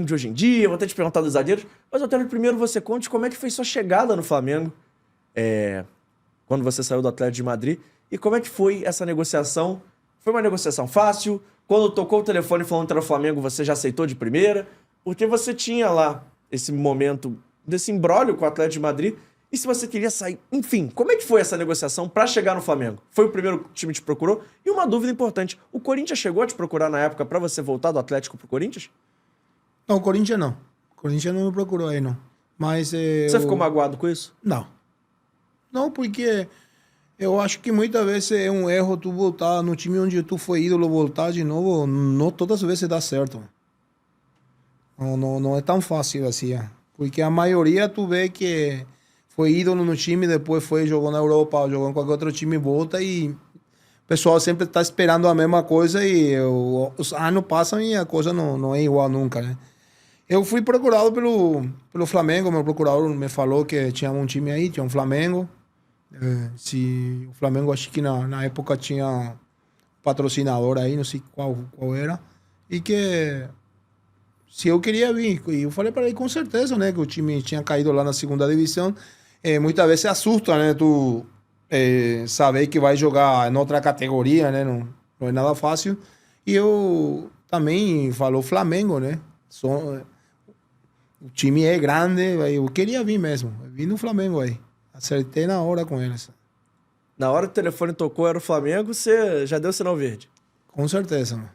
de hoje em dia, vou até te perguntar dos zagueiros, mas eu quero que primeiro você conte como é que foi sua chegada no Flamengo, quando você saiu do Atlético de Madrid, e como é que foi essa negociação? Foi uma negociação fácil? Quando tocou o telefone falando que era o Flamengo, você já aceitou de primeira? Porque você tinha lá esse momento desse imbróglio com o Atlético de Madrid, e se você queria sair, enfim, como é que foi essa negociação para chegar no Flamengo? Foi o primeiro time que te procurou? E uma dúvida importante, o Corinthians chegou a te procurar na época para você voltar do Atlético pro Corinthians? Não, o Corinthians não. O Corinthians não me procurou aí, não. Mas Você ficou magoado com isso? Não. Não, porque eu acho que muitas vezes é um erro tu voltar no time onde tu foi ídolo, voltar de novo, não todas as vezes dá certo. Não é tão fácil assim. Porque a maioria tu vê que foi ídolo no time, depois jogou na Europa, jogou em qualquer outro time, volta e o pessoal sempre está esperando a mesma coisa e os anos passam e a coisa não é igual nunca, né? Eu fui procurado pelo Flamengo, meu procurador me falou que tinha um time aí, tinha um Flamengo. Se o Flamengo, acho que na época tinha patrocinador aí, não sei qual era, e que se eu queria vir. E eu falei para ele com certeza, né, que o time tinha caído lá na segunda divisão. Muitas vezes assusta, né, tu saber que vai jogar em outra categoria, né, não é nada fácil. E eu também falou Flamengo, né, o time é grande, eu queria vir mesmo, eu vim no Flamengo aí. Acertei na hora com eles. Na hora que o telefone tocou, era o Flamengo, você já deu sinal verde? Com certeza, mano.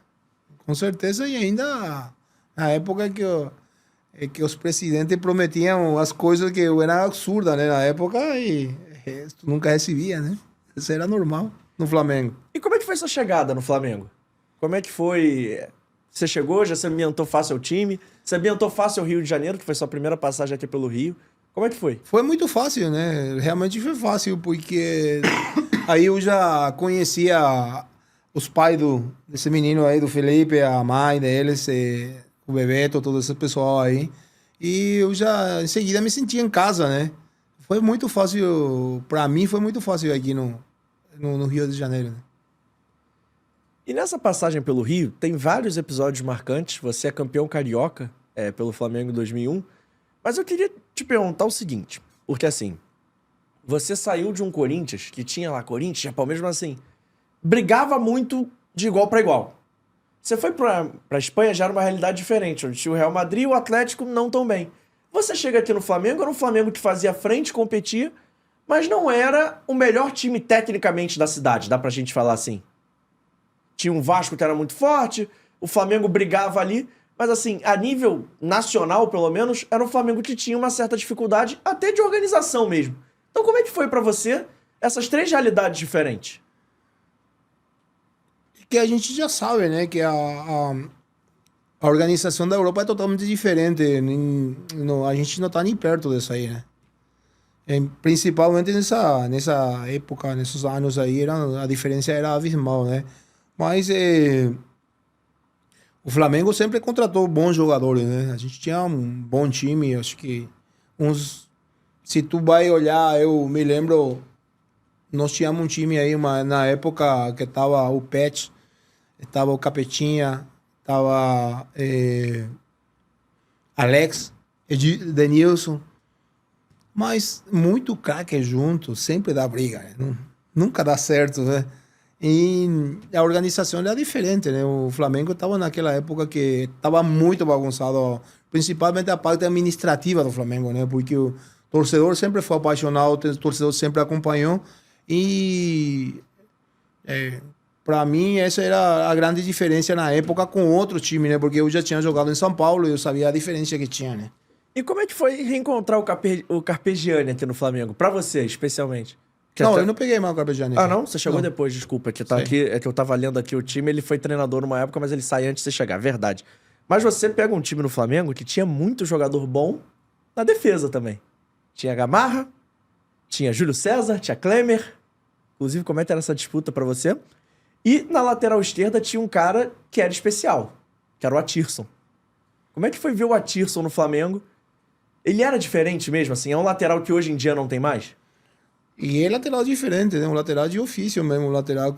Com certeza, e ainda na época que os presidentes prometiam as coisas que eram absurdas, né? Na época, e tu nunca recebia, né? Isso era normal no Flamengo. E como é que foi sua chegada no Flamengo? Como é que foi? Você chegou, já se ambientou fácil ao time? Se ambientou fácil ao Rio de Janeiro, que foi sua primeira passagem aqui pelo Rio. Como é que foi? Foi muito fácil, né? Realmente foi fácil, porque aí eu já conhecia os pais desse menino aí, do Felipe, a mãe deles, o Bebeto, todo esse pessoal aí. E eu já, em seguida, me sentia em casa, né? Foi muito fácil, para mim foi muito fácil aqui no Rio de Janeiro, né? E nessa passagem pelo Rio, tem vários episódios marcantes. Você é campeão carioca pelo Flamengo em 2001. Mas eu queria te perguntar o seguinte, porque assim, você saiu de um Corinthians, que tinha lá Corinthians, Japão, mesmo assim, brigava muito de igual para igual. Você foi pra Espanha, já era uma realidade diferente, onde tinha o Real Madrid e o Atlético não tão bem. Você chega aqui no Flamengo, era um Flamengo que fazia frente, competia, mas não era o melhor time tecnicamente da cidade, dá pra gente falar assim. Tinha um Vasco que era muito forte, o Flamengo brigava ali, mas assim, a nível nacional, pelo menos, era um Flamengo que tinha uma certa dificuldade, até de organização mesmo. Então como é que foi pra você essas três realidades diferentes? Que a gente já sabe, né, que a organização da Europa é totalmente diferente. A gente não está nem perto disso aí, né? Principalmente nessa época, nesses anos aí, a diferença era abismal, né? Mas o Flamengo sempre contratou bons jogadores, né? A gente tinha um bom time, acho que se tu vai olhar, eu me lembro, nós tínhamos um time aí, na época que tava o Pet, tava o Capetinha, tava Alex, Denilson, mas muito craque junto, sempre dá briga, né? Nunca dá certo, né? E a organização era diferente, né? O Flamengo estava naquela época que estava muito bagunçado, principalmente a parte administrativa do Flamengo, né? Porque o torcedor sempre foi apaixonado, o torcedor sempre acompanhou e para mim essa era a grande diferença na época com outro time, né? Porque eu já tinha jogado em São Paulo e eu sabia a diferença que tinha, né? E como é que foi reencontrar o Carpegiani aqui no Flamengo? Pra você, especialmente. Eu não peguei mais o Carpegiani. Ah, não? Você chegou depois, desculpa. Que tá aqui, é que eu tava lendo aqui o time, ele foi treinador numa época, mas ele sai antes de você chegar, verdade. Mas você pega um time no Flamengo que tinha muito jogador bom na defesa também. Tinha Gamarra, tinha Júlio César, tinha Klemer. Inclusive, como é que era essa disputa pra você? E na lateral esquerda tinha um cara que era especial, que era o Atirson. Como é que foi ver o Atirson no Flamengo? Ele era diferente mesmo, assim? É um lateral que hoje em dia não tem mais? E é lateral diferente, né? Um lateral de ofício mesmo, um lateral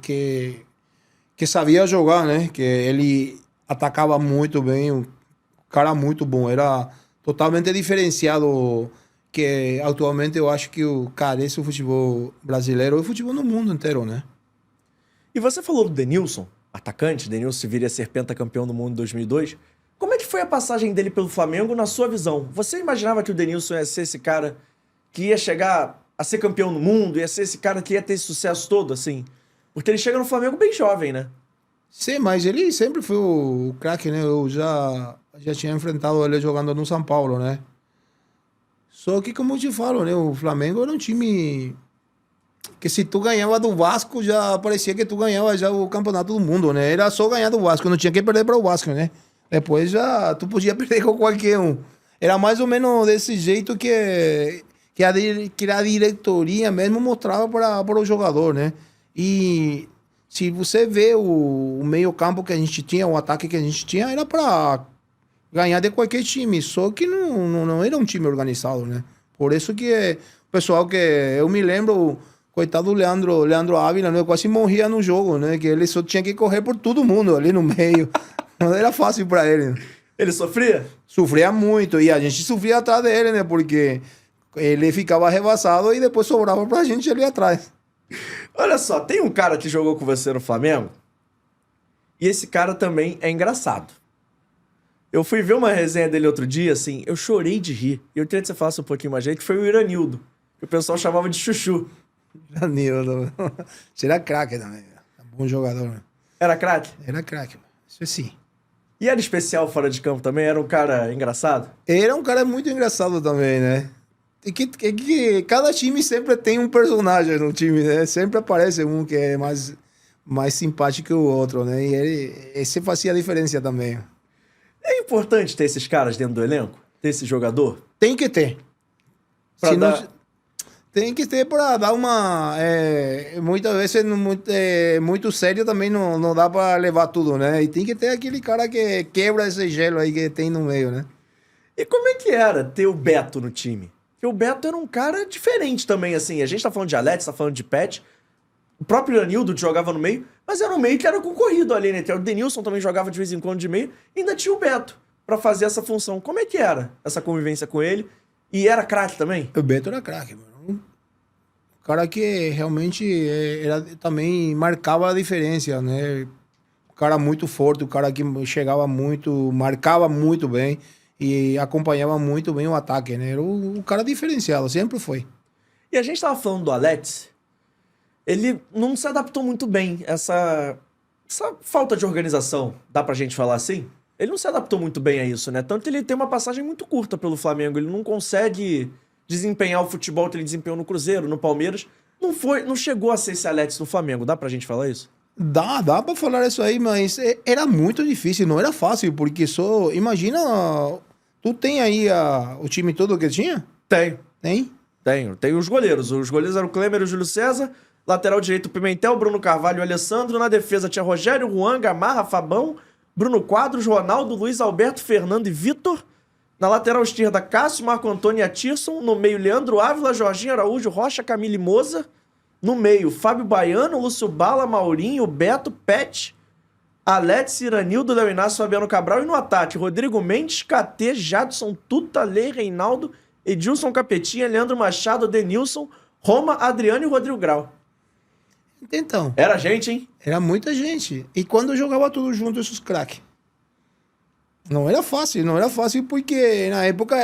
que que sabia jogar, né? Que ele atacava muito bem, um cara muito bom. Era totalmente diferenciado que atualmente eu acho que carece o futebol brasileiro e o futebol no mundo inteiro, né? E você falou do Denilson, atacante, Denilson viria a ser pentacampeão do mundo em 2002. Como é que foi a passagem dele pelo Flamengo na sua visão? Você imaginava que o Denilson ia ser esse cara que ia chegar a ser campeão no mundo, ia ser esse cara que ia ter esse sucesso todo, assim? Porque ele chega no Flamengo bem jovem, né? Sim, mas ele sempre foi o craque, né? Eu já tinha enfrentado ele jogando no São Paulo, né? Só que, como eu te falo, né? O Flamengo era um time que se tu ganhava do Vasco, já parecia que tu ganhava já o campeonato do mundo, né? Era só ganhar do Vasco, não tinha que perder para o Vasco, né? Depois já tu podia perder com qualquer um. Era mais ou menos desse jeito que a diretoria mesmo mostrava para o jogador, né? E se você vê o meio campo que a gente tinha, o ataque que a gente tinha, era para ganhar de qualquer time, só que não era um time organizado, né? Por isso que o pessoal que eu me lembro, coitado do Leandro Ávila, né? Quase morria no jogo, né? Que ele só tinha que correr por todo mundo ali no meio. Não era fácil para ele. Ele sofria? Sofria muito e a gente sofria atrás dele, né? Porque ele ficava rebaçado e depois sobrava pra gente ali atrás. Olha só, tem um cara que jogou com você no Flamengo e esse cara também é engraçado. Eu fui ver uma resenha dele outro dia, assim, eu chorei de rir. E eu queria que você falasse um pouquinho mais gente, que foi o Iranildo, que o pessoal chamava de Chuchu. Iranildo. Você era craque também. Bom jogador. Né? Era craque? Era craque. Isso sim. E era especial fora de campo também? Era um cara engraçado? Era um cara muito engraçado também, né? E que cada time sempre tem um personagem no time, né? Sempre aparece um que é mais simpático que o outro, né? E esse fazia a diferença também. É importante ter esses caras dentro do elenco? Ter esse jogador? Tem que ter. Tem que ter para dar uma... muitas vezes muito sério também não dá para levar tudo, né? E tem que ter aquele cara que quebra esse gelo aí que tem no meio, né? E como é que era ter o Beto no time? Porque o Beto era um cara diferente também, assim. A gente tá falando de Alex, tá falando de Pet. O próprio Iranildo jogava no meio, mas era um meio que era concorrido ali, né? O Denilson também jogava de vez em quando de meio. E ainda tinha o Beto pra fazer essa função. Como é que era essa convivência com ele? E era craque também? O Beto era craque, mano. Um cara que realmente também marcava a diferença, né? Um cara muito forte, um cara que chegava muito, marcava muito bem e acompanhava muito bem o ataque, né? Era um cara diferenciado, sempre foi. E a gente tava falando do Alex, ele não se adaptou muito bem, essa falta de organização, dá pra gente falar assim? Ele não se adaptou muito bem a isso, né? Tanto que ele tem uma passagem muito curta pelo Flamengo, ele não consegue desempenhar o futebol que ele desempenhou no Cruzeiro, no Palmeiras. Não chegou a ser esse Alex no Flamengo, dá pra gente falar isso? Dá pra falar isso aí, mas era muito difícil, não era fácil, porque só, imagina, tu tem aí o time todo que tinha? Tem. Tem? Tem os goleiros. Os goleiros eram o Klemer e o Júlio César. Lateral direito, Pimentel, Bruno Carvalho e o Alessandro. Na defesa tinha Rogério, Juan, Gamarra, Fabão, Bruno Quadros, Ronaldo, Luiz Alberto, Fernando e Vitor. Na lateral esquerda, Cássio, Marco Antônio e Atirson. No meio, Leandro Ávila, Jorginho Araújo, Rocha, Camille Moza. No meio, Fábio Baiano, Lúcio Bala, Maurinho, Beto, Pet, Alex, Iranildo, Léo Inácio, Fabiano Cabral. E no ataque, Rodrigo Mendes, KT, Jadson, Tuta, Lei, Reinaldo, Edilson Capetinha, Leandro Machado, Denilson, Roma, Adriano e Rodrigo Grau. Então. Era gente, hein? Era muita gente. E quando jogava tudo junto, esses craques. Não era fácil porque na época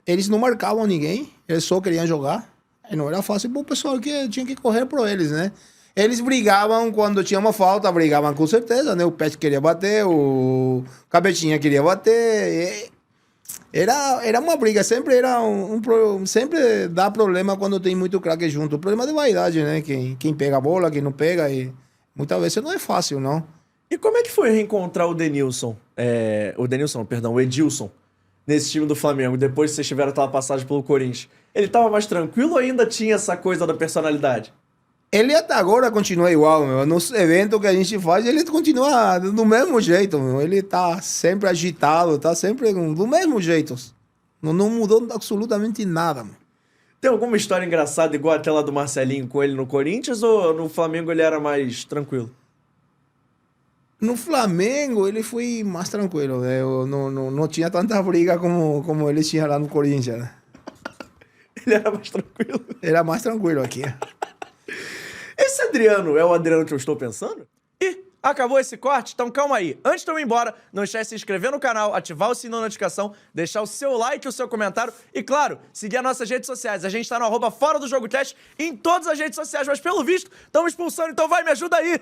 eles não marcavam ninguém, eles só queriam jogar. E não era fácil para o pessoal que tinha que correr por eles, né? Eles brigavam quando tinha uma falta, brigavam com certeza, né? O Pet queria bater, o Cabetinha queria bater. Era uma briga, sempre era sempre dá problema quando tem muito craque junto. Problema de vaidade, né? Quem pega a bola, quem não pega, e muitas vezes não é fácil, não. E como é que foi reencontrar o Denilson? O Edilson, nesse time do Flamengo, depois que vocês tiveram aquela passagem pelo Corinthians? Ele tava mais tranquilo ou ainda tinha essa coisa da personalidade? Ele até agora continua igual, meu. Nos eventos que a gente faz, ele continua do mesmo jeito, meu. Ele tá sempre agitado, tá sempre do mesmo jeito. Não mudou absolutamente nada, meu. Tem alguma história engraçada igual aquela do Marcelinho com ele no Corinthians ou no Flamengo ele era mais tranquilo? No Flamengo ele foi mais tranquilo, né? Eu não tinha tanta briga como ele tinha lá no Corinthians, né? Ele era mais tranquilo. Era mais tranquilo aqui. Esse Adriano é o Adriano que eu estou pensando? E acabou esse corte? Então calma aí. Antes de eu ir embora, não esquece de se inscrever no canal, ativar o sininho da notificação, deixar o seu like e o seu comentário e, claro, seguir as nossas redes sociais. A gente tá no @Fora do Jogo Teste em todas as redes sociais, mas pelo visto, estamos expulsando, então vai, me ajuda aí!